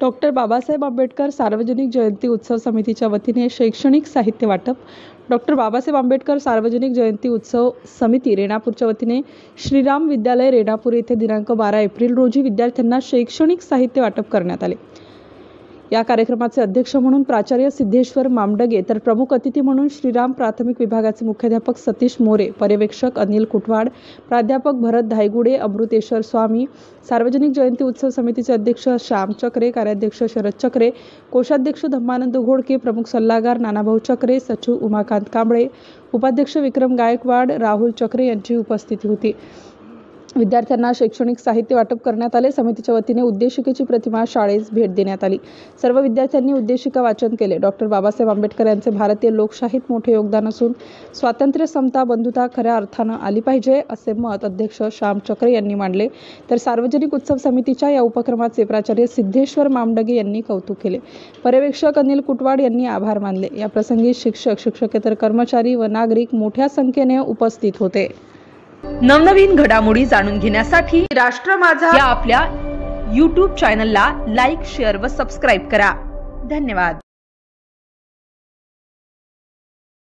Doctor Babasaheb Ambedkar सार्वजनिक जयंती उत्सव समितीच्या वतीने शैक्षणिक साहित्य वाटप. डॉक्टर बाबासाहेब आंबेडकर सार्वजनिक जयंती उत्सव समिती रेणापूरच्या वतीने श्रीराम विद्यालय रेणापूर येथे दिनांक 12 एप्रिल रोजी विद्यार्थ्यांना शैक्षणिक साहित्य वाटप करण्यात आले. या कार्यक्रमाचे अध्यक्ष म्हणून प्राचार्य सिद्धेश्वर मामडगे तर प्रमुख अतिथी म्हणून श्रीराम प्राथमिक विभागाचे मुख्याध्यापक सतीश मोरे, पर्यवेक्षक अनिल कुटवाड, प्राध्यापक भरत धायगुडे, अमृतेश्वर स्वामी, सार्वजनिक जयंती उत्सव समितीचे अध्यक्ष श्याम चक्रे, कार्याध्यक्ष शरद चक्रे, कोषाध्यक्ष धम्मानंद घोडके, प्रमुख सल्लागार नानाभाऊ चक्रे, सचिव उमाकांत कांबळे, उपाध्यक्ष विक्रम गायकवाड, राहुल चक्रे यांची उपस्थिती होती. विद्यार्थ्यांना शैक्षणिक साहित्य वाटप करण्यात आले. समितीच्या वतीने उद्देशिकेची प्रतिमा शाळेस भेट देण्यात आली. सर्व विद्यार्थ्यांनी उद्देशिका वाचन केले. डॉक्टर बाबासाहेब आंबेडकर यांचे भारतीय लोकशाहीत मोठे योगदान असून स्वातंत्र्य, समता, बंधुता खऱ्या अर्थानं आली पाहिजे असे मत अध्यक्ष श्याम चक्रे यांनी मांडले. तर सार्वजनिक उत्सव समितीच्या या उपक्रमाचे प्राचार्य सिद्धेश्वर मामडगे यांनी कौतुक केले. पर्यवेक्षक अनिल कुटवाड यांनी आभार मानले. या प्रसंगी शिक्षक, शिक्षकेतर कर्मचारी व नागरिक मोठ्या संख्येने उपस्थित होते. नवनवीन घडामोडी जाणून घेण्यासाठी राष्ट्र माझा या आपल्या YouTube चॅनलला लाईक, शेअर व सबस्क्राईब करा. धन्यवाद.